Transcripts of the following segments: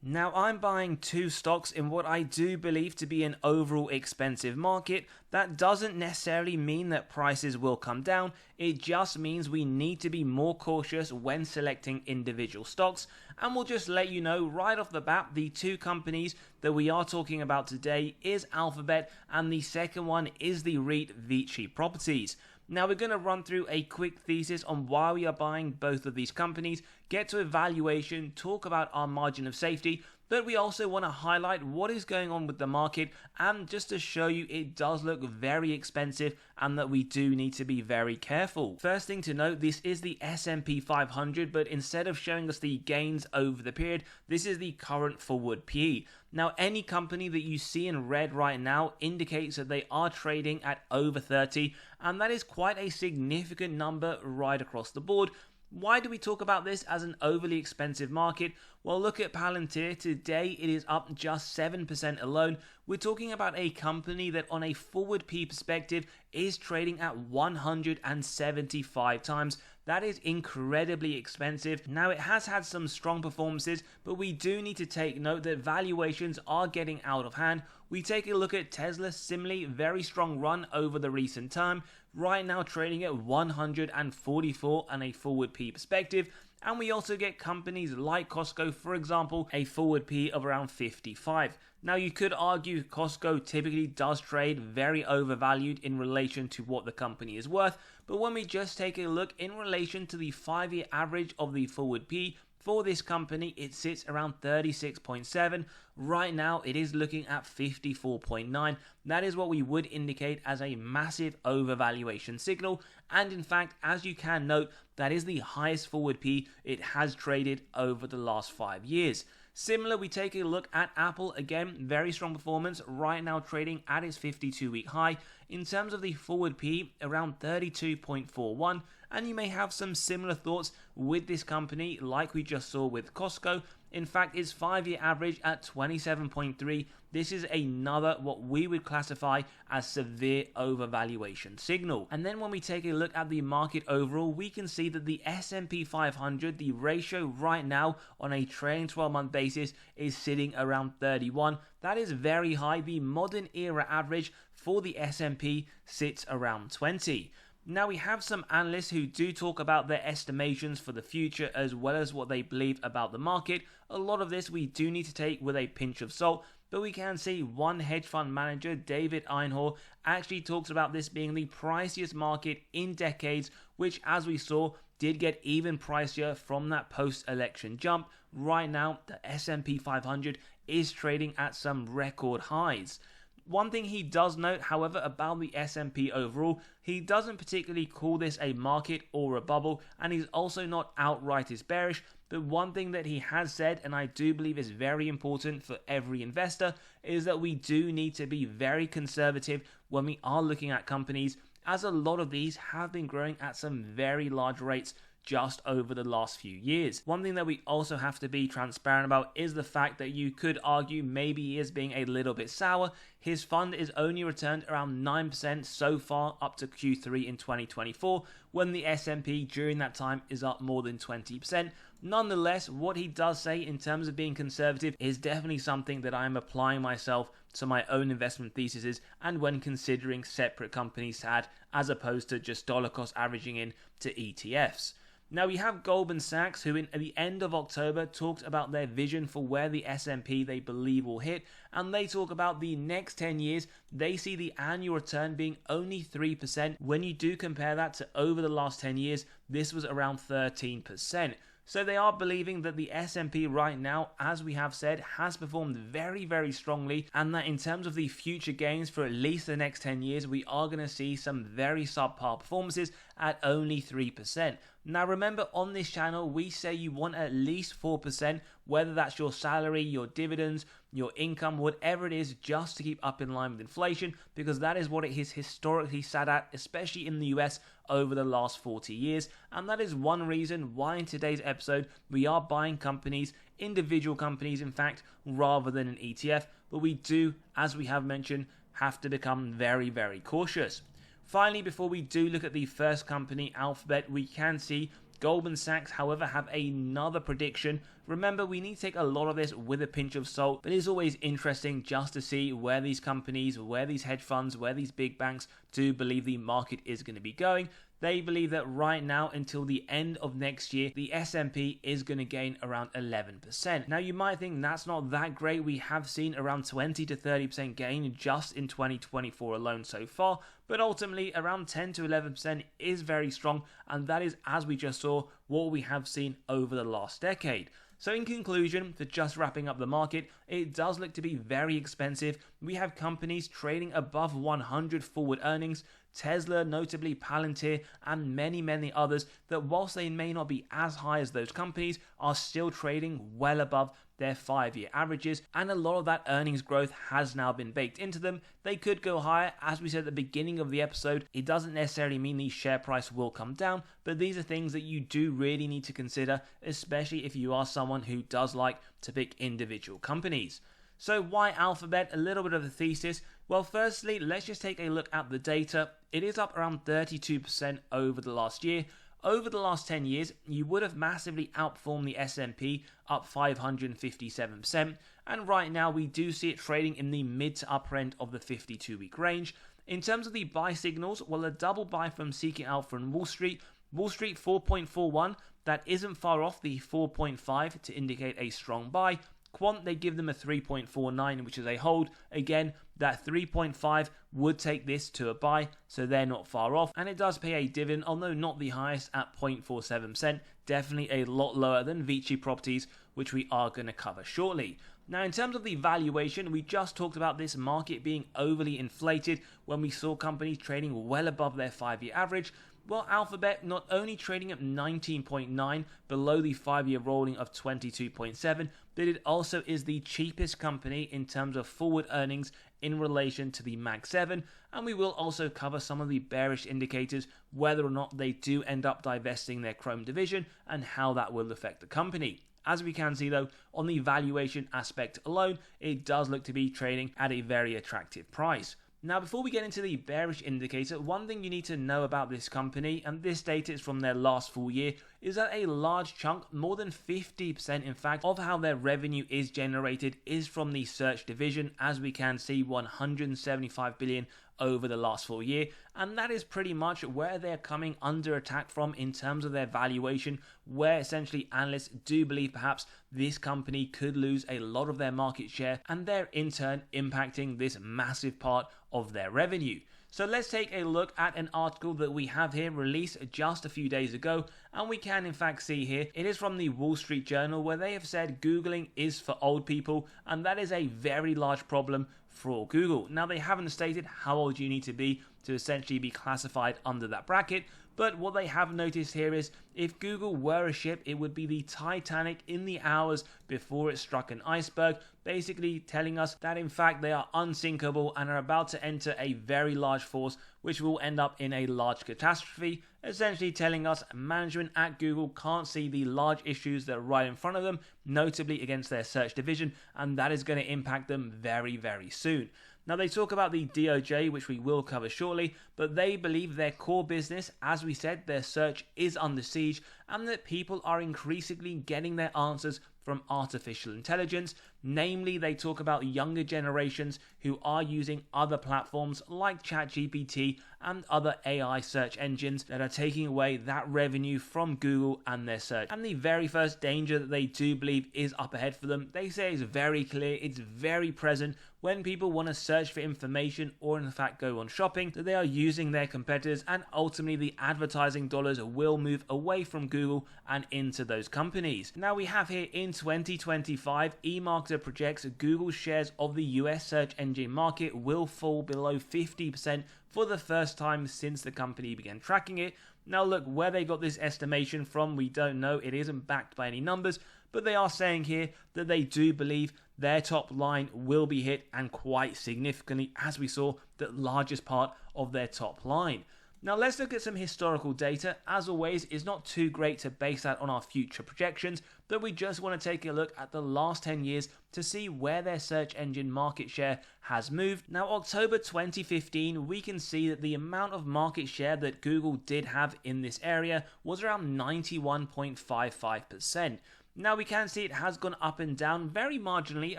Now, I'm buying two stocks in what I do believe to be an overall expensive market. That doesn't necessarily mean that prices will come down, it just means we need to be more cautious when selecting individual stocks. And we'll just let you know right off the bat, the two companies that we are talking about today is Alphabet, and the second one is the REIT VICI Properties. Now we're going to run through a quick thesis on why we are buying both of these companies, get to a valuation, talk about our margin of safety, but we also want to highlight what is going on with the market and just to show you it does look very expensive and that we do need to be very careful. First thing to note, this is the S&P 500, but instead of showing us the gains over the period, this is the current forward PE. Now, any company that you see in red right now indicates that they are trading at over 30, and that is quite a significant number right across the board. Why do we talk about this as an overly expensive market? Well, look at Palantir. Today it is up just 7% alone. We're talking about a company that on a forward P perspective is trading at 175 times. That is incredibly expensive. Now, it has had some strong performances, but we do need to take note that valuations are getting out of hand. We take a look at Tesla, similarly, very strong run over the recent time. Right now trading at 144 on a forward P perspective. And we also get companies like Costco, for example, a forward P of around 55. Now, you could argue Costco typically does trade very overvalued in relation to what the company is worth, but when we just take a look in relation to the 5-year average of the forward P, for this company, it sits around 36.7. Right now, it is looking at 54.9. That is what we would indicate as a massive overvaluation signal. And in fact, as you can note, that is the highest forward P it has traded over the last 5 years. Similar, we take a look at Apple. Again, very strong performance. Right now trading at its 52-week high. In terms of the forward P, around 32.41. And you may have some similar thoughts with this company like we just saw with Costco. In fact, its 5-year average at 27.3. This is another what we would classify as severe overvaluation signal. And then when we take a look at the market overall, we can see that the S&P 500, the ratio right now on a trailing 12-month basis is sitting around 31. That is very high. The modern era average for the S&P sits around 20. Now, we have some analysts who do talk about their estimations for the future as well as what they believe about the market. A lot of this we do need to take with a pinch of salt, but we can see one hedge fund manager, David Einhorn, actually talks about this being the priciest market in decades, which, as we saw, did get even pricier from that post-election jump. Right now, the S&P 500 is trading at some record highs. One thing he does note, however, about the S&P overall, he doesn't particularly call this a market or a bubble, and he's also not outright as bearish. But one thing that he has said, and I do believe is very important for every investor, is that we do need to be very conservative when we are looking at companies, as a lot of these have been growing at some very large rates just over the last few years. One thing that we also have to be transparent about is the fact that you could argue maybe he is being a little bit sour. His fund is only returned around 9% so far up to Q3 in 2024, when the S&P during that time is up more than 20%. Nonetheless, what he does say in terms of being conservative is definitely something that I am applying myself to my own investment theses and when considering separate companies to add, as opposed to just dollar cost averaging in to ETFs. Now, we have Goldman Sachs, who at the end of October talked about their vision for where the S&P they believe will hit, and they talk about the next 10 years, they see the annual return being only 3%. When you do compare that to over the last 10 years, this was around 13%. So they are believing that the S&P right now, as we have said, has performed very, very strongly, and that in terms of the future gains for at least the next 10 years, we are going to see some very subpar performances at only 3%. Now remember, on this channel, we say you want at least 4%, whether that's your salary, your dividends, your income, whatever it is, just to keep up in line with inflation, because that is what it has historically sat at, especially in the US over the last 40 years. And that is one reason why in today's episode, we are buying companies, individual companies, in fact, rather than an ETF. But we do, as we have mentioned, have to become very, very cautious. Finally, before we do look at the first company, Alphabet, we can see Goldman Sachs, however, have another prediction. Remember, we need to take a lot of this with a pinch of salt, but it is always interesting just to see where these companies, where these hedge funds, where these big banks do believe the market is going to be going. They believe that right now until the end of next year, the S&P is going to gain around 11%. Now you might think that's not that great. We have seen around 20 to 30% gain just in 2024 alone so far, but ultimately around 10 to 11% is very strong, and that is, as we just saw, what we have seen over the last decade. So in conclusion, to just wrapping up the market, it does look to be very expensive. We have companies trading above 100 forward earnings, Tesla, notably Palantir, and many others that whilst they may not be as high as those companies, are still trading well above their 5-year averages, and a lot of that earnings growth has now been baked into them. They could go higher. As we said at the beginning of the episode, it doesn't necessarily mean the share price will come down, but these are things that you do really need to consider, especially if you are someone who does like to pick individual companies. So why Alphabet? A little bit of the thesis. Well, firstly, let's just take a look at the data. It is up around 32% over the last year. Over the last 10 years, you would have massively outperformed the S&P, up 557%, and right now we do see it trading in the mid to upper end of the 52-week range. In terms of the buy signals, well, a double buy from Seeking Alpha and Wall Street 4.41, that isn't far off the 4.5 to indicate a strong buy. Quant, they give them a 3.49, which is a hold. Again, that 3.5 would take this to a buy, so they're not far off. And it does pay a dividend, although not the highest at 0.47%. Definitely a lot lower than VICI Properties, which we are going to cover shortly. Now, in terms of the valuation, we just talked about this market being overly inflated when we saw companies trading well above their 5-year average. Well, Alphabet not only trading at 19.9 below the 5-year rolling of 22.7, but it also is the cheapest company in terms of forward earnings in relation to the Mag 7, and we will also cover some of the bearish indicators, whether or not they do end up divesting their Chrome division and how that will affect the company. As we can see though, on the valuation aspect alone, it does look to be trading at a very attractive price. Now, before we get into the bearish indicator, one thing you need to know about this company, and this data is from their last full year, is that a large chunk, more than 50% in fact, of how their revenue is generated is from the search division. As we can see, 175 billion over the last full year, and that is pretty much where they're coming under attack from in terms of their valuation, where essentially analysts do believe perhaps this company could lose a lot of their market share, and they're in turn impacting this massive part of their revenue. So let's take a look at an article that we have here released just a few days ago, and we can in fact see here, it is from the Wall Street Journal, where they have said Googling is for old people, and that is a very large problem for Google. Now, they haven't stated how old you need to be essentially be classified under that bracket, but what they have noticed here is if Google were a ship, it would be the Titanic in the hours before it struck an iceberg, basically telling us that in fact they are unsinkable and are about to enter a very large force which will end up in a large catastrophe, essentially telling us management at Google can't see the large issues that are right in front of them, notably against their search division, and that is going to impact them very soon. Now, they talk about the DOJ, which we will cover shortly, but they believe their core business, as we said, their search is under siege, and that people are increasingly getting their answers from artificial intelligence. Namely, they talk about younger generations who are using other platforms like ChatGPT and other AI search engines that are taking away that revenue from Google and their search. And the very first danger that they do believe is up ahead for them, they say is very clear, it's very present when people want to search for information or in fact go on shopping, that they are using their competitors, and ultimately the advertising dollars will move away from Google and into those companies. Now, we have here in 2025, eMarketer projects Google's shares of the US search engine market will fall below 50% for the first time since the company began tracking it. Now look, where they got this estimation from, we don't know. It isn't backed by any numbers, but they are saying here that they do believe their top line will be hit, and quite significantly, as we saw, the largest part of their top line. Now let's look at some historical data. As always, it's not too great to base that on our future projections, but we just want to take a look at the last 10 years to see where their search engine market share has moved. Now October 2015, we can see that the amount of market share that Google did have in this area was around 91.55%. Now we can see it has gone up and down very marginally,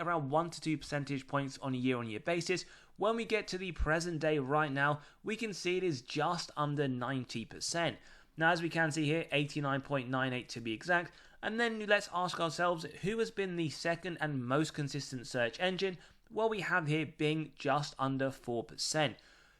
around 1 to 2 percentage points on a year-on-year basis. When we get to the present day right now, we can see it is just under 90%. Now as we can see here, 89.98 to be exact. And then let's ask ourselves, who has been the second and most consistent search engine? Well, we have here Bing just under 4%.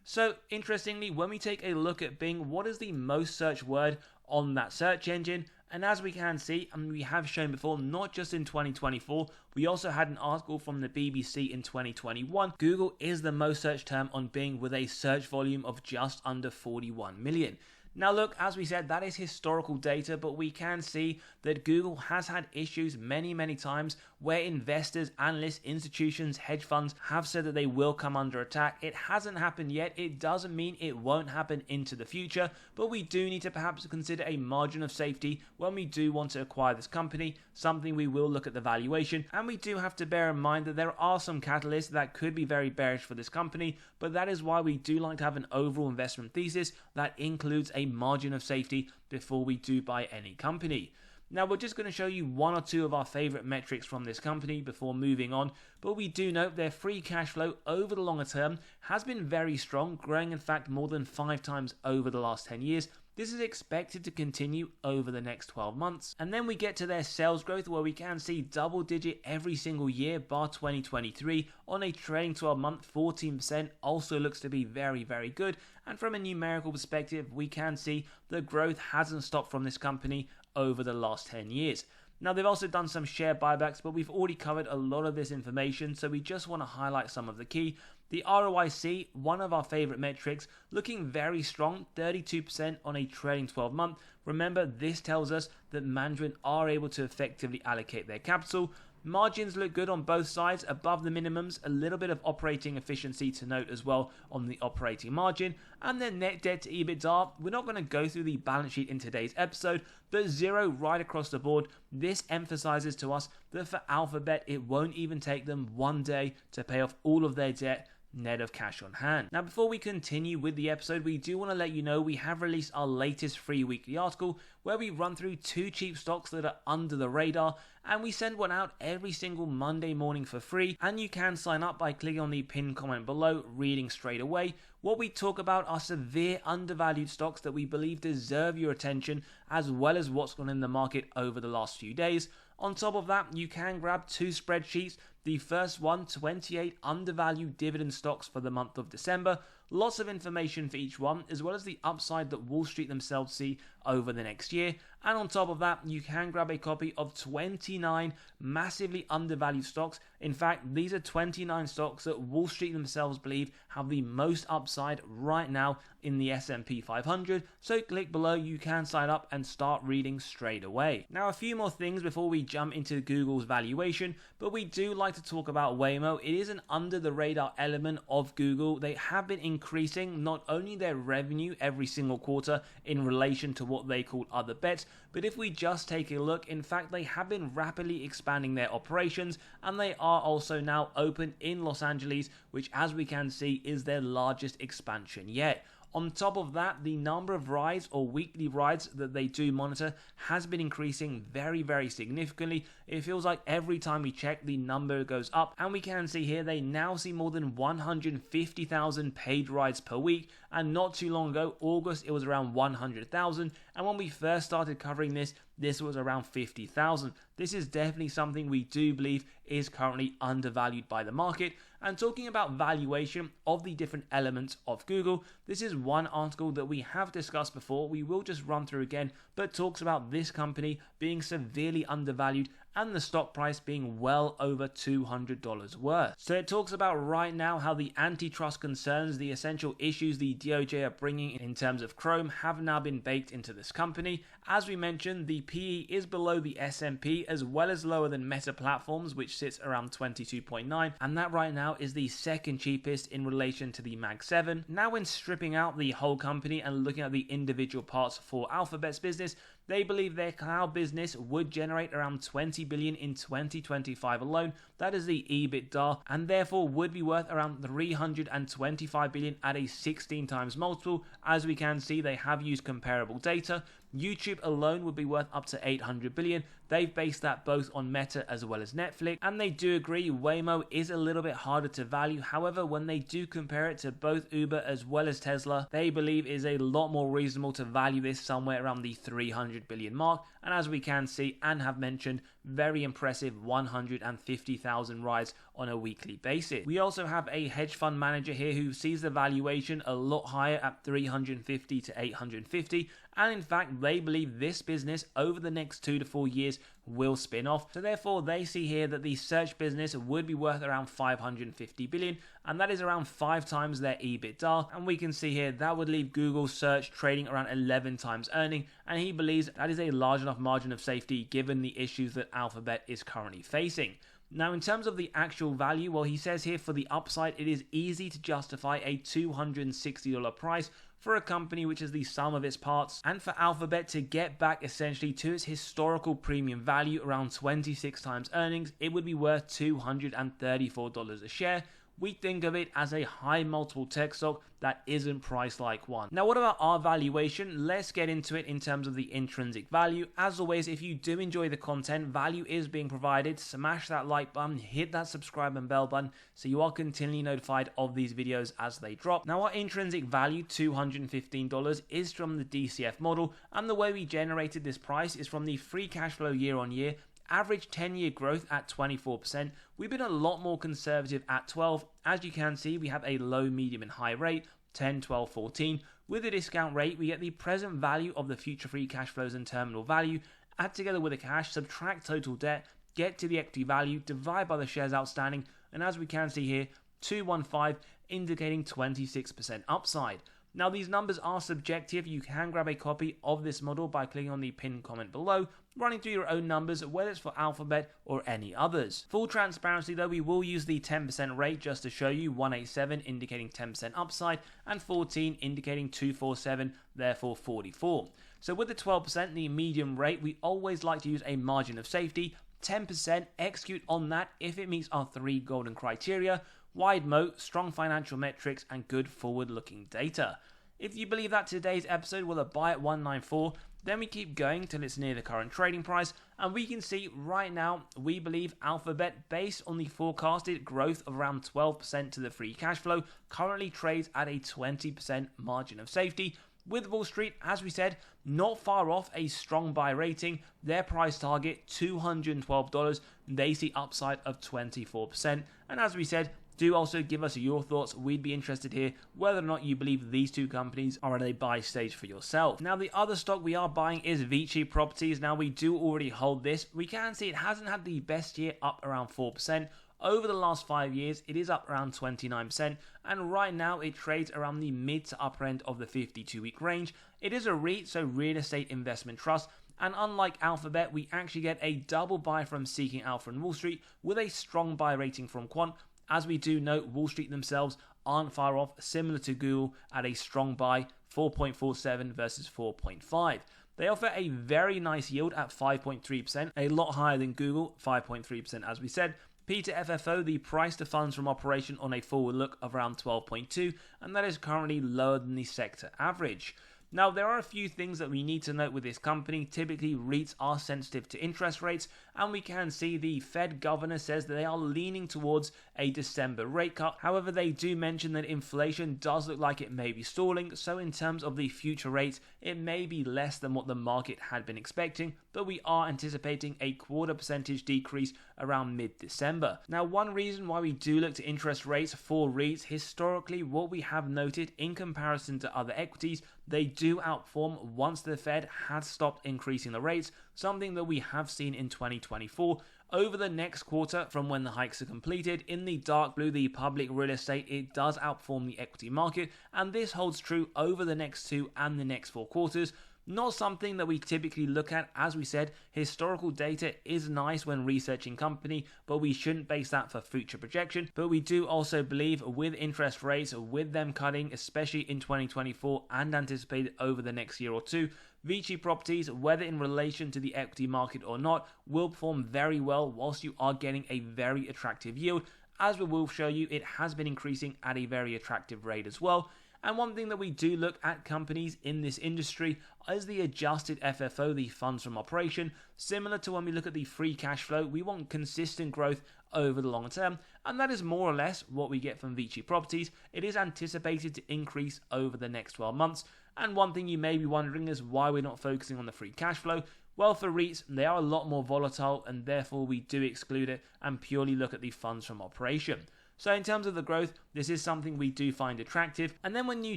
So interestingly, when we take a look at Bing, what is the most searched word on that search engine? And as we can see, and we have shown before, not just in 2024, we also had an article from the BBC in 2021. Google is the most searched term on Bing with a search volume of just under 41 million. Now look, as we said, that is historical data, but we can see that Google has had issues many times where investors, analysts, institutions, hedge funds have said that they will come under attack. It hasn't happened yet. It doesn't mean it won't happen into the future, but we do need to perhaps consider a margin of safety when we do want to acquire this company, something we will look at the valuation, and we do have to bear in mind that there are some catalysts that could be very bearish for this company, but that is why we do like to have an overall investment thesis that includes a margin of safety before we do buy any company. Now we're just going to show you one or two of our favorite metrics from this company before moving on, but we do note their free cash flow over the longer term has been very strong, growing in fact more than 5 times over the last 10 years. This is expected to continue over the next 12 months. And then we get to their sales growth, where we can see double digit every single year bar 2023. On a trailing 12 month, 14% also looks to be very good. And from a numerical perspective, we can see the growth hasn't stopped from this company over the last 10 years. Now they've also done some share buybacks, but we've already covered a lot of this information, so we just want to highlight some of the key. The ROIC, one of our favorite metrics, looking very strong, 32% on a trailing 12 month. Remember, this tells us that management are able to effectively allocate their capital. Margins look good on both sides, above the minimums, a little bit of operating efficiency to note as well on the operating margin. And then net debt to EBITDA, we're not going to go through the balance sheet in today's episode, but 0 right across the board. This emphasizes to us that for Alphabet, it won't even take them one day to pay off all of their debt, net of cash on hand. Now before we continue with the episode, we do want to let you know we have released our latest free weekly article where we run through 2 cheap stocks that are under the radar, and we send one out every single Monday morning for free, and you can sign up by clicking on the pinned comment below, reading straight away. What we talk about are severe undervalued stocks that we believe deserve your attention, as well as what's gone in the market over the last few days. On top of that, you can grab 2 spreadsheets. The first one, 28 undervalued dividend stocks for the month of December. Lots of information for each one, as well as the upside that Wall Street themselves see over the next year. And on top of that, you can grab a copy of 29 massively undervalued stocks. In fact, these are 29 stocks that Wall Street themselves believe have the most upside right now in the S&P 500. So click below, you can sign up and start reading straight away. Now a few more things before we jump into Google's valuation, but we do like to talk about Waymo. It is an under the radar element of Google. They have been increasing not only their revenue every single quarter in relation to what they call other bets, but if we just take a look, in fact they have been rapidly expanding their operations, and they are also now open in Los Angeles, which as we can see is their largest expansion yet. On top of that, the number of rides or weekly rides that they do monitor has been increasing very significantly. It feels like every time we check, the number goes up, and we can see here they now see more than 150,000 paid rides per week, and not too long ago, August, it was around 100,000, and when we first started covering this was around 50,000. This is definitely something we do believe is currently undervalued by the market. And talking about valuation of the different elements of Google, this is one article that we have discussed before. We will just run through again, but talks about this company being severely undervalued and the stock price being well over $200 worth. So it talks about right now how the antitrust concerns, the essential issues the DOJ are bringing in terms of Chrome, have now been baked into this company. As we mentioned, the PE is below the S&P as well as lower than Meta Platforms, which sits around 22.9, and that right now is the second cheapest in relation to the Mag 7. Now when stripping out the whole company and looking at the individual parts for Alphabet's business, they believe their cloud business would generate around $20 billion in 2025 alone. That is the EBITDA, and therefore would be worth around $325 billion at a 16 times multiple. As we can see, they have used comparable data. YouTube alone would be worth up to $800 billion. They've based that both on Meta as well as Netflix, and they do agree Waymo is a little bit harder to value. However, when they do compare it to both Uber as well as Tesla, they believe is a lot more reasonable to value this somewhere around the $300 billion mark. And as we can see and have mentioned, very impressive 150,000 rides on a weekly basis. We also have a hedge fund manager here who sees the valuation a lot higher at 350 to 850, and in fact they believe this business over the next 2 to 4 years will spin off. So therefore they see here that the search business would be worth around 550 billion, and that is around 5 times their EBITDA, and we can see here that would leave Google search trading around 11 times earning, and he believes that is a large enough margin of safety given the issues that Alphabet is currently facing. Now in terms of the actual value, well, he says here for the upside it is easy to justify a $260 price for a company which is the sum of its parts, and for Alphabet to get back essentially to its historical premium value around 26 times earnings, it would be worth $234 a share. We think of it as a high multiple tech stock that isn't priced like one. Now what about our valuation? Let's get into it in terms of the intrinsic value. As always, if you do enjoy the content, value is being provided. Smash that like button, hit that subscribe and bell button so you are continually notified of these videos as they drop. Now our intrinsic value, $215, is from the DCF model, and the way we generated this price is from the free cash flow year on year, average 10-year growth at 24%. We've been a lot more conservative at 12. As you can see, we have a low, medium and high rate, 10, 12, 14. With the discount rate, we get the present value of the future free cash flows and terminal value, add together with the cash, subtract total debt, get to the equity value, divide by the shares outstanding, and as we can see here, 215, indicating 26% upside. Now these numbers are subjective. You can grab a copy of this model by clicking on the pinned comment below, running through your own numbers, whether it's for Alphabet or any others. Full transparency though, we will use the 10% rate just to show you, 187 indicating 10% upside and 14 indicating 247, therefore 44. So with the 12%, the medium rate, we always like to use a margin of safety, 10%, execute on that if it meets our 3 golden criteria: wide moat, strong financial metrics, and good forward-looking data. If you believe that today's episode will buy at 194, then we keep going till it's near the current trading price, and we can see right now we believe Alphabet, based on the forecasted growth of around 12% to the free cash flow, currently trades at a 20% margin of safety. With Wall Street, as we said, not far off a strong buy rating. Their price target, $212, they see upside of 24%, and as we said, do also give us your thoughts. We'd be interested here whether or not you believe these two companies are at a buy stage for yourself. Now the other stock we are buying is VICI Properties. Now we do already hold this. We can see it hasn't had the best year, up around 4%. Over the last 5 years, it is up around 29%, and right now it trades around the mid to upper end of the 52-week range. It is a REIT, so real estate investment trust, and unlike Alphabet, we actually get a double buy from Seeking Alpha and Wall Street with a strong buy rating from Quant. As we do note, Wall Street themselves aren't far off, similar to Google at a strong buy, 4.47 versus 4.5. They offer a very nice yield at 5.3%, a lot higher than Google, 5.3% as we said. P to FFO, the price to funds from operation on a forward look of around 12.2, and that is currently lower than the sector average. Now, there are a few things that we need to note with this company. Typically, REITs are sensitive to interest rates, and we can see the Fed governor says that they are leaning towards a December rate cut. However, they do mention that inflation does look like it may be stalling, so in terms of the future rates, it may be less than what the market had been expecting, but we are anticipating a 0.25% decrease around mid-December. Now, one reason why we do look to interest rates for REITs, historically what we have noted in comparison to other equities, they do outperform once the Fed has stopped increasing the rates, something that we have seen in 2024. Over the next quarter, from when the hikes are completed, in the dark blue, the public real estate, it does outperform the equity market, and this holds true over the next 2 and the next 4 quarters. Not something that we typically look at. As we said, historical data is nice when researching company, but we shouldn't base that for future projection. But we do also believe with interest rates, with them cutting, especially in 2024 and anticipated over the next year or two, VICI Properties, whether in relation to the equity market or not, will perform very well whilst you are getting a very attractive yield. As we will show you, it has been increasing at a very attractive rate as well. And one thing that we do look at companies in this industry is the adjusted FFO, the funds from operation. Similar to when we look at the free cash flow, we want consistent growth over the long term, and that is more or less what we get from VICI Properties. It is anticipated to increase over the next 12 months. And one thing you may be wondering is why we're not focusing on the free cash flow. Well, for REITs, they are a lot more volatile, and therefore we do exclude it and purely look at the funds from operation. So in terms of the growth, this is something we do find attractive. And then when you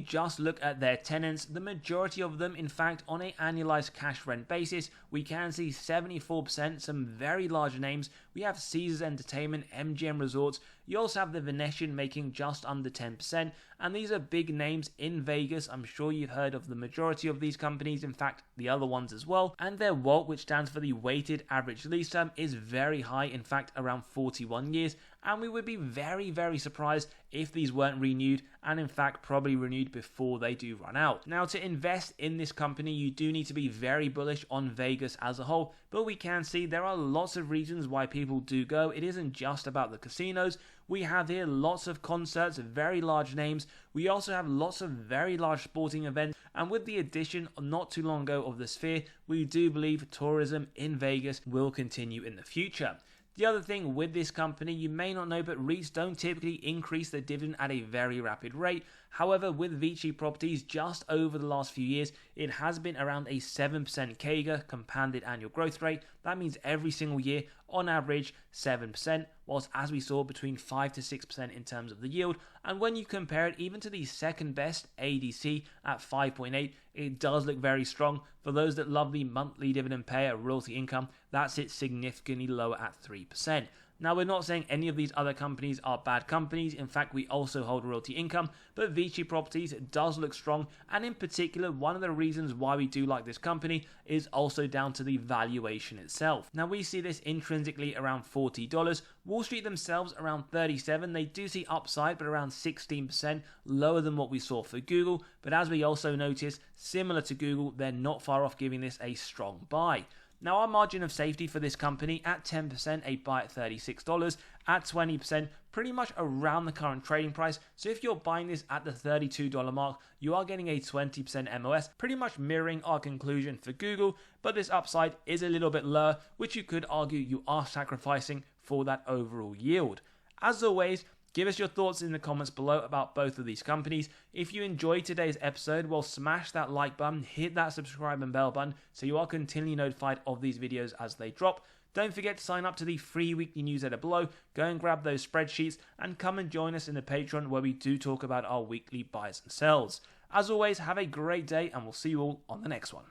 just look at their tenants, the majority of them, in fact, on an annualized cash rent basis, we can see 74%, some very large names. We have Caesars Entertainment, MGM Resorts. You also have the Venetian making just under 10%. And these are big names in Vegas. I'm sure you've heard of the majority of these companies, in fact, the other ones as well. And their WALT, which stands for the weighted average lease term, is very high, in fact, around 41 years. And we would be very, very surprised if these weren't renewed, and in fact probably renewed before they do run out. Now, to invest in this company, you do need to be very bullish on Vegas as a whole, but we can see there are lots of reasons why people do go. It isn't just about the casinos. We have here lots of concerts, very large names. We also have lots of very large sporting events, and with the addition not too long ago of the Sphere, we do believe tourism in Vegas will continue in the future. The other thing with this company, you may not know, but REITs don't typically increase their dividend at a very rapid rate. However, with VICI Properties, just over the last few years, it has been around a 7% CAGR, compounded annual growth rate. That means every single year, on average, 7%, whilst as we saw, between 5 to 6% in terms of the yield. And when you compare it even to the second best ADC at 5.8, it does look very strong. For those that love the monthly dividend payer royalty income, that sits significantly lower at 3%. Now, we're not saying any of these other companies are bad companies. In fact, we also hold royalty income, but VICI Properties does look strong. And in particular, one of the reasons why we do like this company is also down to the valuation itself. Now, we see this intrinsically around $40. Wall Street themselves around 37. They do see upside, but around 16% lower than what we saw for Google. But as we also notice, similar to Google, they're not far off giving this a strong buy. Now, our margin of safety for this company at 10%, a buy at $36, at 20%, pretty much around the current trading price. So if you're buying this at the $32 mark, you are getting a 20% MOS, pretty much mirroring our conclusion for Google, but this upside is a little bit lower, which you could argue you are sacrificing for that overall yield. As always, give us your thoughts in the comments below about both of these companies. If you enjoyed today's episode, well, smash that like button, hit that subscribe and bell button so you are continually notified of these videos as they drop. Don't forget to sign up to the free weekly newsletter below. Go and grab those spreadsheets and come and join us in the Patreon where we do talk about our weekly buys and sells. As always, have a great day and we'll see you all on the next one.